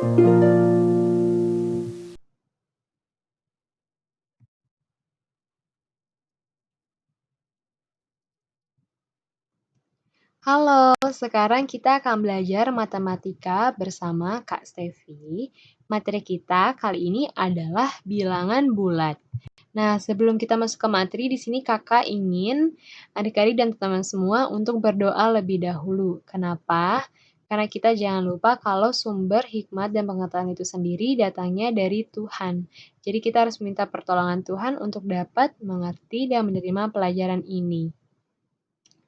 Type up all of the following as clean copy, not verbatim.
Halo, sekarang kita akan belajar matematika bersama Kak Stevi. Materi kita kali ini adalah bilangan bulat. Nah, sebelum kita masuk ke materi, di sini kakak ingin adik-adik dan teman-teman semua untuk berdoa lebih dahulu. Kenapa? Karena kita jangan lupa kalau sumber hikmat dan pengetahuan itu sendiri datangnya dari Tuhan. Jadi kita harus minta pertolongan Tuhan untuk dapat mengerti dan menerima pelajaran ini.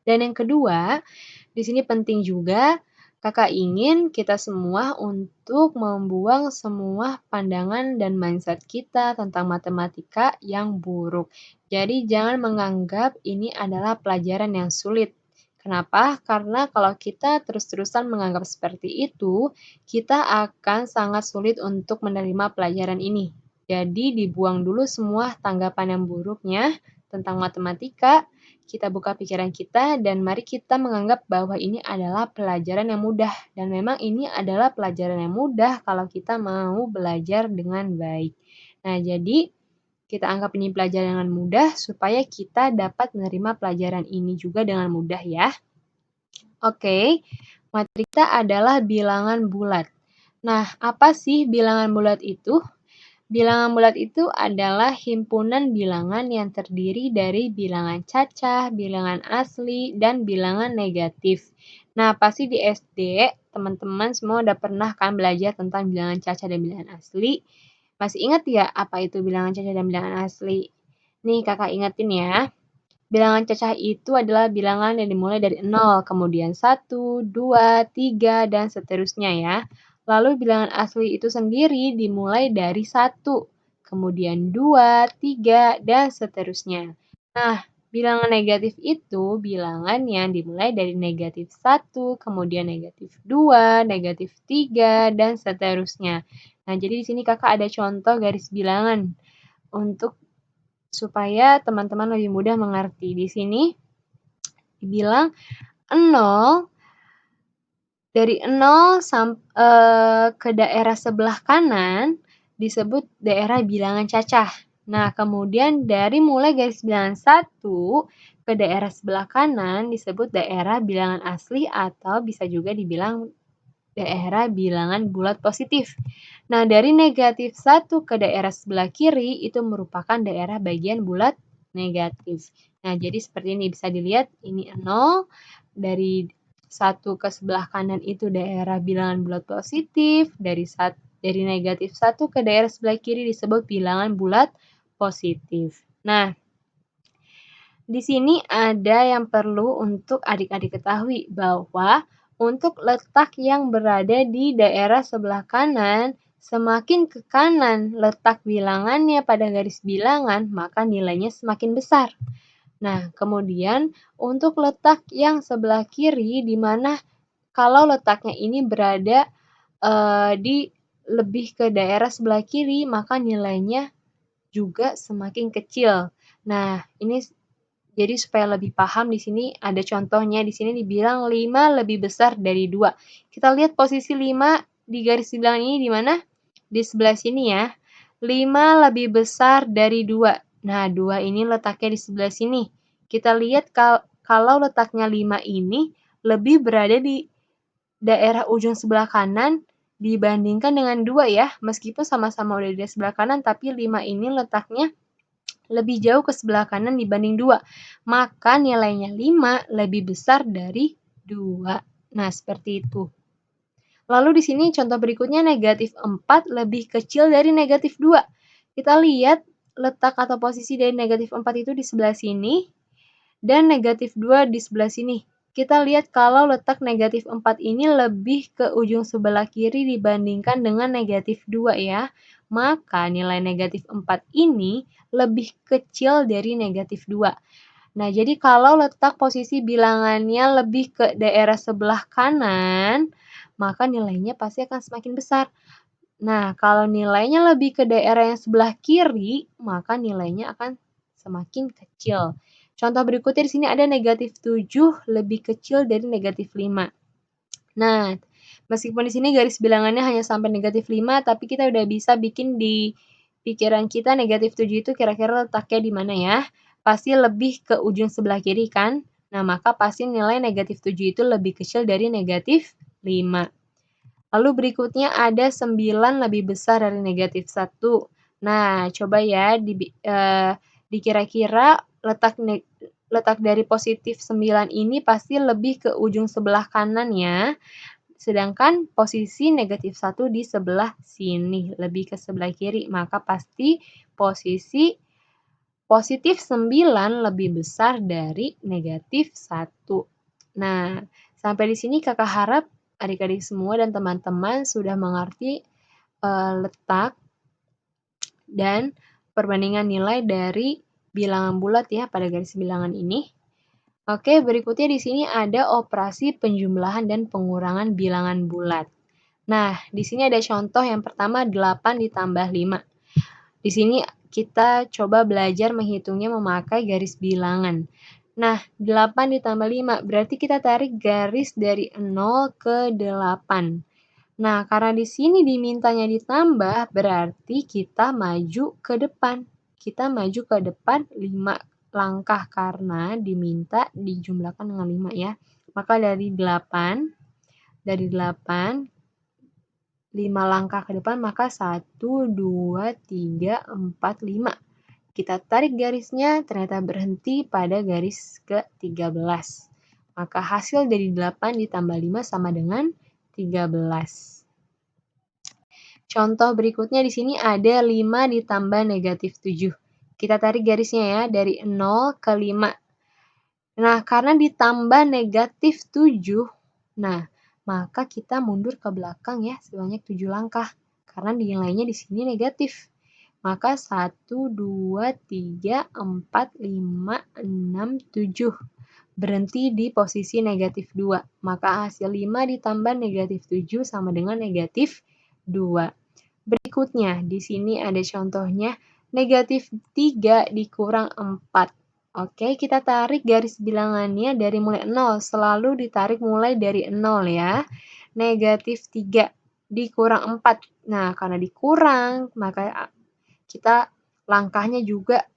Dan yang kedua, di sini penting juga kakak ingin kita semua untuk membuang semua pandangan dan mindset kita tentang matematika yang buruk. Jadi jangan menganggap ini adalah pelajaran yang sulit. Kenapa? Karena kalau kita terus-terusan menganggap seperti itu, kita akan sangat sulit untuk menerima pelajaran ini. Jadi dibuang dulu semua tanggapan yang buruknya tentang matematika, kita buka pikiran kita dan mari kita menganggap bahwa ini adalah pelajaran yang mudah. Dan memang ini adalah pelajaran yang mudah kalau kita mau belajar dengan baik. Nah, jadi kita anggap ini pelajaran yang mudah supaya kita dapat menerima pelajaran ini juga dengan mudah ya. Oke, materi kita adalah bilangan bulat. Nah, apa sih bilangan bulat itu? Bilangan bulat itu adalah himpunan bilangan yang terdiri dari bilangan cacah, bilangan asli, dan bilangan negatif. Nah, pasti di SD, teman-teman semua udah pernah kan belajar tentang bilangan cacah dan bilangan asli. Masih ingat ya apa itu bilangan cacah dan bilangan asli? Nih, kakak ingetin ya. Bilangan cacah itu adalah bilangan yang dimulai dari 0, kemudian 1, 2, 3, dan seterusnya ya. Lalu bilangan asli itu sendiri dimulai dari 1, kemudian 2, 3, dan seterusnya. Nah, bilangan negatif itu bilangan yang dimulai dari negatif 1, kemudian negatif 2, negatif 3, dan seterusnya. Nah, jadi di sini kakak ada contoh garis bilangan untuk supaya teman-teman lebih mudah mengerti. Di sini dibilang 0 dari 0 ke daerah sebelah kanan disebut daerah bilangan cacah. Nah, kemudian dari mulai garis bilangan 1 ke daerah sebelah kanan disebut daerah bilangan asli atau bisa juga dibilang daerah bilangan bulat positif. Nah, dari negatif 1 ke daerah sebelah kiri itu merupakan daerah bagian bulat negatif. Nah, jadi seperti ini bisa dilihat ini 0 dari 1 ke sebelah kanan itu daerah bilangan bulat positif, dari negatif 1 ke daerah sebelah kiri disebut bilangan bulat positif. Nah, di sini ada yang perlu untuk adik-adik ketahui bahwa untuk letak yang berada di daerah sebelah kanan, semakin ke kanan letak bilangannya pada garis bilangan, maka nilainya semakin besar. Nah, kemudian untuk letak yang sebelah kiri, di mana kalau letaknya ini berada di lebih ke daerah sebelah kiri, maka nilainya juga semakin kecil. Nah, ini jadi supaya lebih paham di sini ada contohnya. Di sini dibilang 5 lebih besar dari 2. Kita lihat posisi 5 di garis bilangan ini di mana? Di sebelah sini ya. 5 lebih besar dari 2. Nah, 2 ini letaknya di sebelah sini. Kita lihat kalau letaknya 5 ini lebih berada di daerah ujung sebelah kanan dibandingkan dengan 2 ya. Meskipun sama-sama udah di sebelah kanan, tapi 5 ini letaknya lebih jauh ke sebelah kanan dibanding 2. Maka nilainya 5 lebih besar dari 2. Nah, seperti itu. Lalu di sini contoh berikutnya negatif 4 lebih kecil dari negatif 2. Kita lihat letak atau posisi dari negatif 4 itu di sebelah sini dan negatif 2 di sebelah sini. Kita lihat kalau letak negatif 4 ini lebih ke ujung sebelah kiri dibandingkan dengan negatif 2 ya. Maka nilai negatif 4 ini lebih kecil dari negatif 2. Nah, jadi kalau letak posisi bilangannya lebih ke daerah sebelah kanan, maka nilainya pasti akan semakin besar. Nah, kalau nilainya lebih ke daerah yang sebelah kiri, maka nilainya akan semakin kecil. Contoh berikutnya di sini ada negatif 7 lebih kecil dari negatif 5. Nah, Meskipun di sini garis bilangannya hanya sampai negatif 5, tapi kita udah bisa bikin di pikiran kita negatif 7 itu kira-kira letaknya di mana ya. Pasti lebih ke ujung sebelah kiri kan? Nah, maka pasti nilai negatif 7 itu lebih kecil dari negatif 5. Lalu berikutnya ada 9 lebih besar dari negatif 1. Nah, coba ya dikira-kira letak dari positif 9 ini pasti lebih ke ujung sebelah kanan ya. Sedangkan posisi negatif 1 di sebelah sini, lebih ke sebelah kiri. Maka pasti posisi positif 9 lebih besar dari negatif 1. Nah, sampai di sini kakak harap adik-adik semua dan teman-teman sudah mengerti letak dan perbandingan nilai dari bilangan bulat ya pada garis bilangan ini. Oke, berikutnya di sini ada operasi penjumlahan dan pengurangan bilangan bulat. Nah, di sini ada contoh yang pertama 8 ditambah 5. Di sini kita coba belajar menghitungnya memakai garis bilangan. Nah, 8 ditambah 5 berarti kita tarik garis dari 0 ke 8. Nah, karena di sini dimintanya ditambah, berarti kita maju ke depan. Kita maju ke depan 5 langkah karena diminta dijumlahkan dengan 5 ya. Maka dari 8, 5 langkah ke depan, maka 1, 2, 3, 4, 5. Kita tarik garisnya, ternyata berhenti pada garis ke-13. Maka hasil dari 8 ditambah 5 sama dengan 13. Contoh berikutnya di sini ada 5 ditambah negatif 7. Kita tarik garisnya ya, dari 0 ke 5. Nah, karena ditambah negatif 7, nah, maka kita mundur ke belakang ya, sebanyak 7 langkah. Karena nilainya di sini negatif. Maka 1, 2, 3, 4, 5, 6, 7. Berhenti di posisi negatif 2. Maka hasil 5 ditambah negatif 7 sama dengan negatif 2. Berikutnya, di sini ada contohnya, negatif 3 dikurang 4. Oke, kita tarik garis bilangannya dari mulai 0. Selalu ditarik mulai dari 0 ya. Negatif 3 dikurang 4. Nah, karena dikurang, maka kita langkahnya juga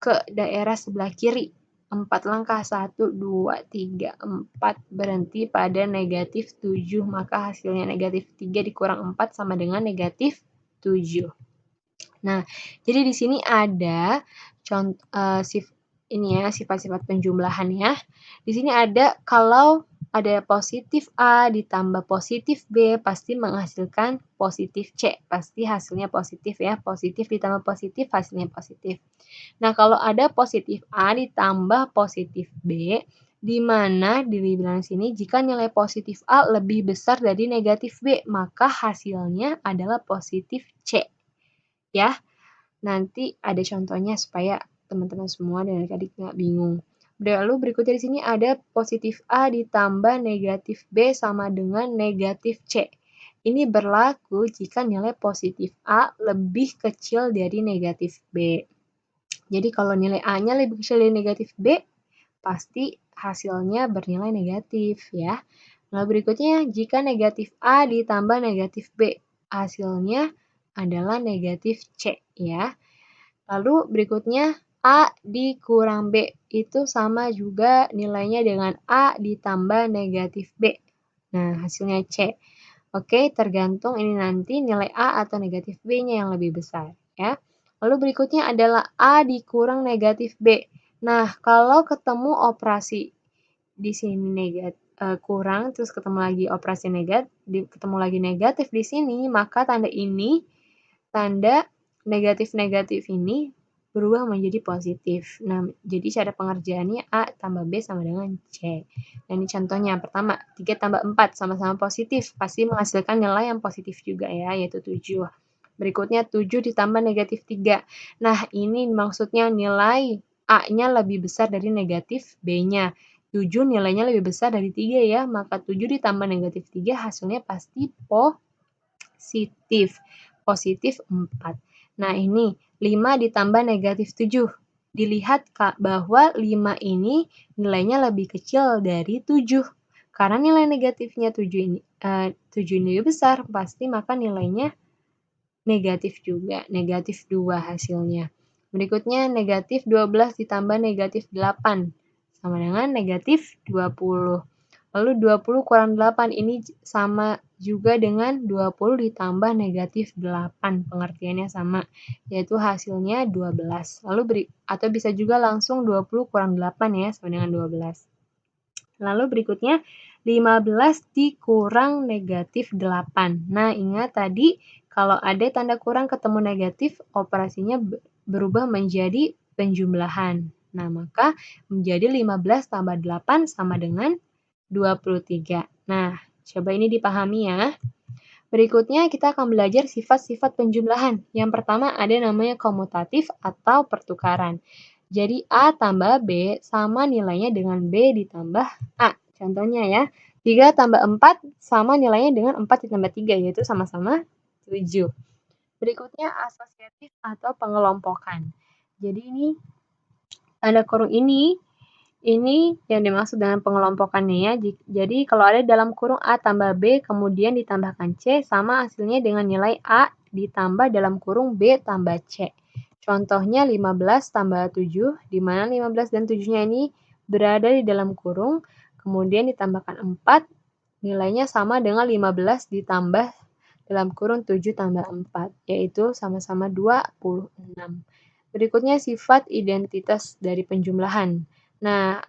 ke daerah sebelah kiri. 4 langkah, 1, 2, 3, 4. Berhenti pada negatif 7. Maka hasilnya negatif 3 dikurang 4 sama dengan negatif 7. Nah, jadi di sini ada sifat-sifat penjumlahan ya. Di sini ada kalau ada positif A ditambah positif B pasti menghasilkan positif C. Pasti hasilnya positif ya. Positif ditambah positif hasilnya positif. Nah, kalau ada positif A ditambah positif B, di mana dibilang sini jika nilai positif A lebih besar dari negatif B, maka hasilnya adalah positif C. Ya, nanti ada contohnya supaya teman-teman semua dan adik-adik nggak bingung. Lalu berikutnya di sini ada positif A ditambah negatif B sama dengan negatif C. Ini berlaku jika nilai positif A lebih kecil dari negatif B. Jadi kalau nilai A-nya lebih kecil dari negatif B, pasti hasilnya bernilai negatif ya. Lalu berikutnya, jika negatif A ditambah negatif B, hasilnya adalah negatif C ya. Lalu berikutnya, A dikurang B itu sama juga nilainya dengan A ditambah negatif B. Nah, hasilnya C. Oke, tergantung ini nanti nilai A atau negatif B-nya yang lebih besar ya. Lalu berikutnya adalah A dikurang negatif B. Nah, kalau ketemu operasi di sini kurang, terus ketemu lagi operasi ketemu lagi negatif di sini, maka tanda negatif-negatif ini berubah menjadi positif. Nah, jadi cara pengerjaannya A tambah B sama dengan C. Nah, ini contohnya. Pertama, 3 tambah 4 sama-sama positif. Pasti menghasilkan nilai yang positif juga ya, yaitu 7. Berikutnya, 7 ditambah negatif 3. Nah, ini maksudnya nilai A-nya lebih besar dari negatif B-nya. 7 nilainya lebih besar dari 3 ya, maka 7 ditambah negatif 3 hasilnya pasti positif. Positif 4. Nah, ini 5 ditambah negatif 7. Dilihat bahwa 5 ini nilainya lebih kecil dari 7. Karena nilai negatifnya 7 ini, 7 ini lebih besar, pasti maka nilainya negatif juga, negatif 2 hasilnya. Berikutnya negatif 12 ditambah negatif 8 sama dengan negatif 20. Lalu 20 kurang 8 ini sama juga dengan 20 ditambah negatif 8. Pengertiannya sama, yaitu hasilnya 12. Lalu atau bisa juga langsung 20 kurang 8 ya, sama dengan 12. Lalu berikutnya 15 dikurang negatif 8. Nah, ingat tadi kalau ada tanda kurang ketemu negatif, operasinya berubah menjadi penjumlahan. Nah, maka menjadi 15 tambah 8 sama dengan 23. Nah, coba ini dipahami ya. Berikutnya kita akan belajar sifat-sifat penjumlahan. Yang pertama ada namanya komutatif atau pertukaran. Jadi A tambah B sama nilainya dengan B ditambah A. Contohnya ya, 3 tambah 4 sama nilainya dengan 4 ditambah 3, yaitu sama-sama 7. Berikutnya asosiatif atau pengelompokan. Jadi ini tanda kurung ini yang dimaksud dengan pengelompokannya ya. Jadi kalau ada dalam kurung A tambah B kemudian ditambahkan C sama hasilnya dengan nilai A ditambah dalam kurung B tambah C. Contohnya 15 tambah 7, di mana 15 dan 7-nya ini berada di dalam kurung, kemudian ditambahkan 4, nilainya sama dengan 15 ditambah dalam kurung 7 tambah 4, yaitu sama-sama 26. Berikutnya sifat identitas dari penjumlahan. Nah,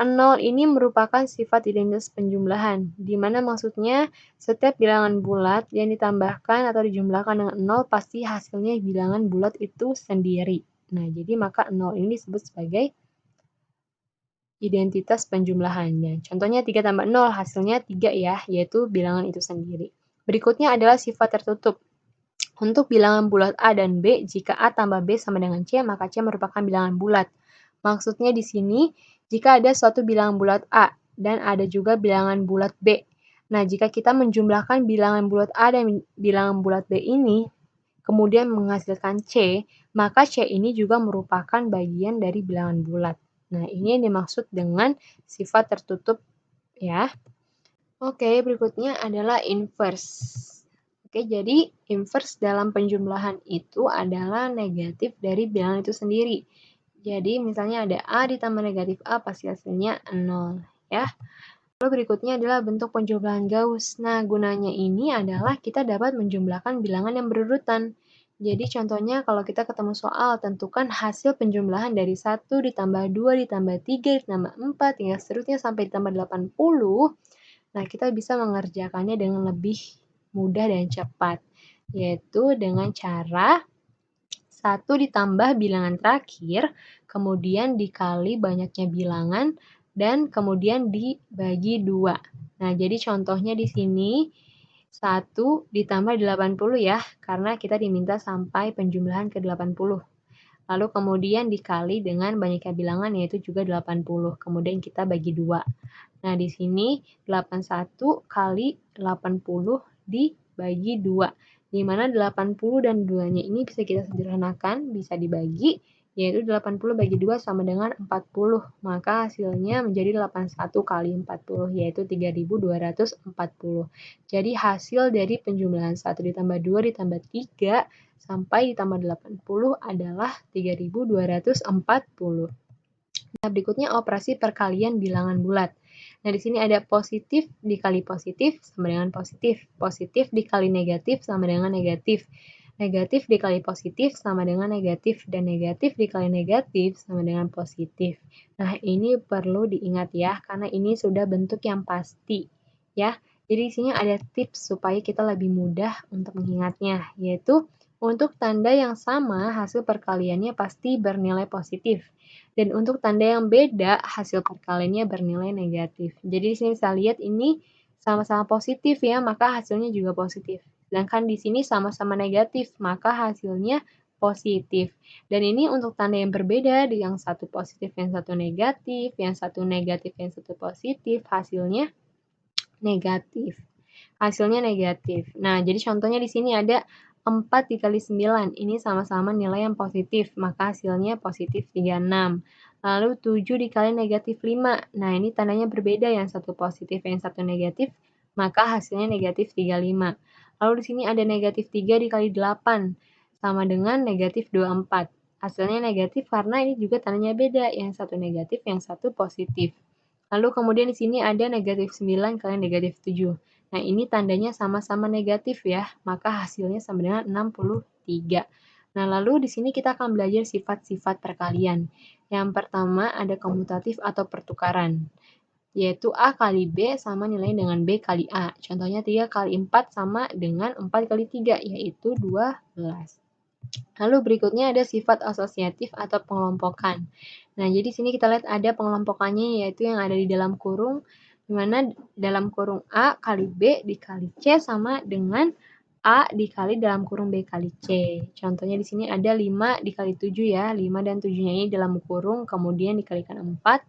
0 ini merupakan sifat identitas penjumlahan, di mana maksudnya setiap bilangan bulat yang ditambahkan atau dijumlahkan dengan 0 pasti hasilnya bilangan bulat itu sendiri. Nah, jadi maka 0 ini disebut sebagai identitas penjumlahannya. Contohnya 3 tambah 0 hasilnya 3 ya, yaitu bilangan itu sendiri. Berikutnya adalah sifat tertutup. Untuk bilangan bulat A dan B, jika A tambah B sama dengan C, maka C merupakan bilangan bulat. Maksudnya di sini, jika ada suatu bilangan bulat A dan ada juga bilangan bulat B. Nah, jika kita menjumlahkan bilangan bulat A dan bilangan bulat B ini, kemudian menghasilkan C, maka C ini juga merupakan bagian dari bilangan bulat. Nah, ini yang dimaksud dengan sifat tertutup ya. Oke, berikutnya adalah inverse. Oke, jadi inverse dalam penjumlahan itu adalah negatif dari bilangan itu sendiri. Jadi misalnya ada A ditambah negatif A pasti hasilnya 0 ya. Lalu berikutnya adalah bentuk penjumlahan Gauss. Nah, gunanya ini adalah kita dapat menjumlahkan bilangan yang berurutan. Jadi contohnya kalau kita ketemu soal, tentukan hasil penjumlahan dari 1 ditambah 2 ditambah 3 ditambah 4 hingga seterusnya sampai ditambah 80. Nah, kita bisa mengerjakannya dengan lebih mudah dan cepat, yaitu dengan cara 1 ditambah bilangan terakhir, kemudian dikali banyaknya bilangan, dan kemudian dibagi 2. Nah, jadi contohnya di sini 1 ditambah 80 ya, karena kita diminta sampai penjumlahan ke 80. Lalu kemudian dikali dengan banyaknya bilangan yaitu juga 80. Kemudian kita bagi 2. Nah, di sini 81 kali 80 dibagi 2. Di mana 80 dan 2-nya ini bisa kita sederhanakan, bisa dibagi, yaitu 80 bagi 2 sama dengan 40. Maka hasilnya menjadi 81 kali 40, yaitu 3240. Jadi hasil dari penjumlahan 1 ditambah 2 ditambah 3 sampai ditambah 80 adalah 3240. Nah, berikutnya operasi perkalian bilangan bulat. Nah, di sini ada positif dikali positif sama dengan positif. Positif dikali negatif sama dengan negatif. Negatif dikali positif sama dengan negatif. Dan negatif dikali negatif sama dengan positif. Nah, ini perlu diingat ya, karena ini sudah bentuk yang pasti. Ya, jadi di sini ada tips supaya kita lebih mudah untuk mengingatnya, yaitu untuk tanda yang sama, hasil perkaliannya pasti bernilai positif. Dan untuk tanda yang beda, hasil perkaliannya bernilai negatif. Jadi di sini bisa lihat ini sama-sama positif ya, maka hasilnya juga positif. Sedangkan di sini sama-sama negatif, maka hasilnya positif. Dan ini untuk tanda yang berbeda, yang satu positif, yang satu negatif, yang satu negatif, yang satu positif, hasilnya negatif. Hasilnya negatif. Nah, jadi contohnya di sini ada 4 dikali 9, ini sama-sama nilai yang positif, maka hasilnya positif 36. Lalu 7 dikali negatif 5, nah ini tandanya berbeda, yang satu positif, yang satu negatif, maka hasilnya negatif 35. Lalu di sini ada negatif 3 dikali 8, sama dengan negatif 24. Hasilnya negatif karena ini juga tandanya beda, yang satu negatif, yang satu positif. Lalu kemudian di sini ada negatif 9 kali negatif 7. Nah, ini tandanya sama-sama negatif ya, maka hasilnya sama dengan 63. Nah, lalu di sini kita akan belajar sifat-sifat perkalian. Yang pertama ada komutatif atau pertukaran, yaitu A kali B sama nilainya dengan B kali A. Contohnya 3 kali 4 sama dengan 4 kali 3, yaitu 12. Lalu berikutnya ada sifat asosiatif atau pengelompokan. Nah, jadi sini kita lihat ada pengelompokannya, yaitu yang ada di dalam kurung, di mana dalam kurung A kali B dikali C sama dengan A dikali dalam kurung B kali C. Contohnya di sini ada 5 dikali 7 ya, 5 dan 7-nya ini dalam kurung, kemudian dikalikan 4,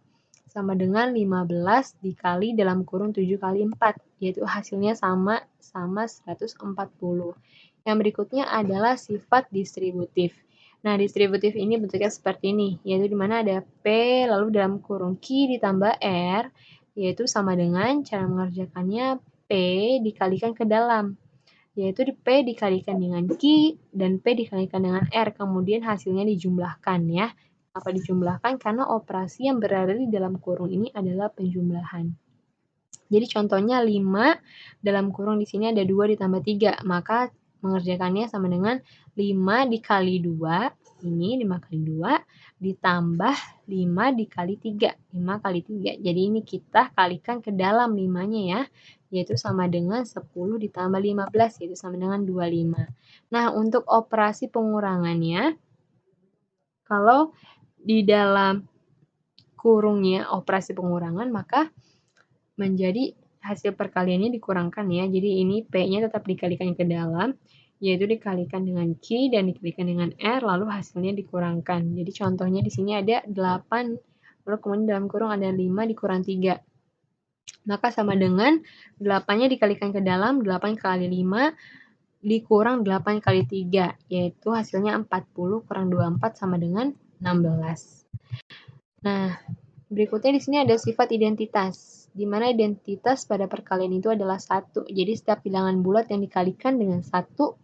sama dengan 15 dikali dalam kurung 7 kali 4, yaitu hasilnya sama 140. Yang berikutnya adalah sifat distributif. Nah, distributif ini bentuknya seperti ini, yaitu di mana ada P, lalu dalam kurung Q ditambah R, yaitu sama dengan cara mengerjakannya P dikalikan ke dalam, yaitu P dikalikan dengan Q dan P dikalikan dengan R, kemudian hasilnya dijumlahkan ya. Apa dijumlahkan? Karena operasi yang berada di dalam kurung ini adalah penjumlahan. Jadi contohnya 5 dalam kurung di sini ada 2 ditambah 3, maka mengerjakannya sama dengan 5 dikali 2, ini 5 kali 2, ditambah 5 dikali 3, 5 kali 3. Jadi ini kita kalikan ke dalam 5-nya ya, yaitu sama dengan 10 ditambah 15, yaitu sama dengan 25. Nah, untuk operasi pengurangannya, kalau di dalam kurungnya operasi pengurangan, maka menjadi hasil perkaliannya dikurangkan ya. Jadi ini P-nya tetap dikalikan ke dalam, yaitu dikalikan dengan Q dan dikalikan dengan R, lalu hasilnya dikurangkan. Jadi contohnya di sini ada 8, lalu kemudian dalam kurung ada 5 dikurang 3. Maka sama dengan 8-nya dikalikan ke dalam, 8 kali 5 dikurang 8 kali 3, yaitu hasilnya 40 kurang 24 sama dengan 16. Nah, berikutnya di sini ada sifat identitas, di mana identitas pada perkalian itu adalah 1. Jadi setiap bilangan bulat yang dikalikan dengan 1,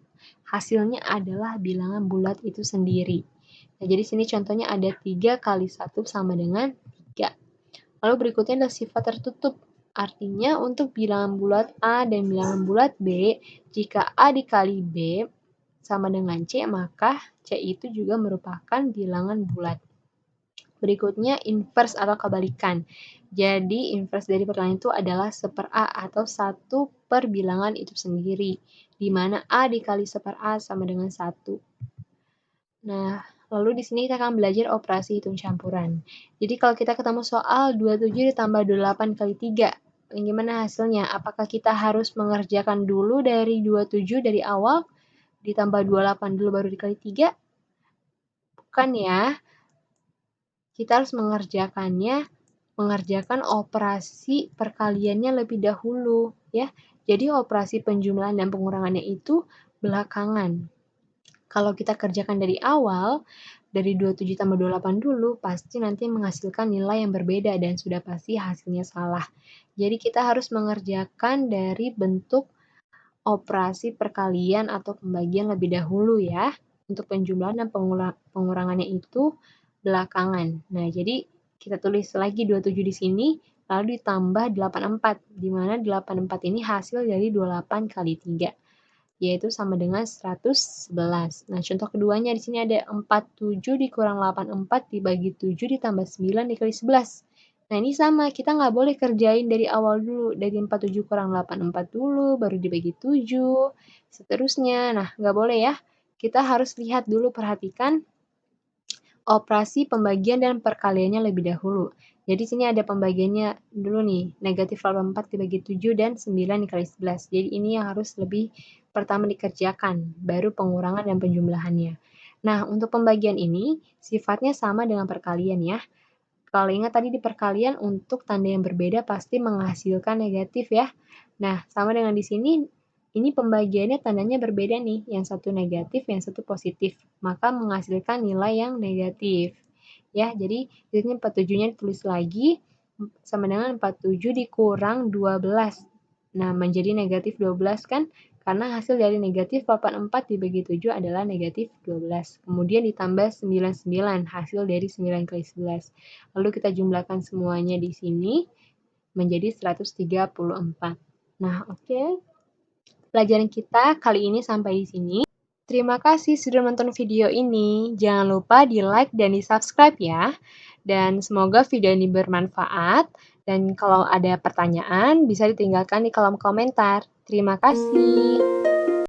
hasilnya adalah bilangan bulat itu sendiri. Nah, jadi sini contohnya ada 3 kali 1 sama dengan 3. Lalu berikutnya adalah sifat tertutup. Artinya untuk bilangan bulat A dan bilangan bulat B, jika A dikali B sama dengan C, maka C itu juga merupakan bilangan bulat. Berikutnya inverse atau kebalikan. Jadi inverse dari perkalian itu adalah 1/A atau 1 per bilangan itu sendiri, di mana A dikali 1/A sama dengan 1. Nah, lalu di sini kita akan belajar operasi hitung campuran. Jadi kalau kita ketemu soal 27 ditambah 28 kali 3, gimana hasilnya? Apakah kita harus mengerjakan dulu dari 27 dari awal, ditambah 28 dulu baru dikali 3? Bukan ya. Kita harus mengerjakan operasi perkaliannya lebih dahulu ya. Jadi operasi penjumlahan dan pengurangannya itu belakangan. Kalau kita kerjakan dari awal, dari 27 tambah 28 dulu, pasti nanti menghasilkan nilai yang berbeda dan sudah pasti hasilnya salah. Jadi kita harus mengerjakan dari bentuk operasi perkalian atau pembagian lebih dahulu ya. Untuk penjumlahan dan pengurangannya itu belakangan. Nah, jadi kita tulis lagi 27 di sini, lalu ditambah 84, di mana 84 ini hasil dari 28 kali 3, yaitu sama dengan 111. Nah, contoh keduanya di sini ada 47 dikurang 84 dibagi 7 ditambah 9 dikali 11. Nah, ini sama, kita nggak boleh kerjain dari awal dulu, dari 47 kurang 84 dulu, baru dibagi 7, seterusnya. Nah, nggak boleh ya. Kita harus lihat dulu, perhatikan operasi pembagian dan perkaliannya lebih dahulu. Jadi sini ada pembagiannya dulu nih, negatif 84 dibagi 7 dan 9 dikali 11. Jadi ini yang harus lebih pertama dikerjakan, baru pengurangan dan penjumlahannya. Nah, untuk pembagian ini sifatnya sama dengan perkalian ya. Kalau ingat tadi di perkalian untuk tanda yang berbeda pasti menghasilkan negatif ya. Nah, sama dengan di sini, ini pembagiannya tandanya berbeda nih, yang satu negatif, yang satu positif, maka menghasilkan nilai yang negatif. Ya, jadi di sini 47-nya ditulis lagi sama dengan 47 dikurang 12. Nah, menjadi negatif 12 kan? Karena hasil dari negatif 84 dibagi 7 adalah negatif 12. Kemudian ditambah 99, hasil dari 9 kali 11. Lalu kita jumlahkan semuanya di sini menjadi 134. Nah, oke. Pelajaran kita kali ini sampai di sini. Terima kasih sudah menonton video ini. Jangan lupa di-like dan di-subscribe ya. Dan semoga video ini bermanfaat. Dan kalau ada pertanyaan, bisa ditinggalkan di kolom komentar. Terima kasih.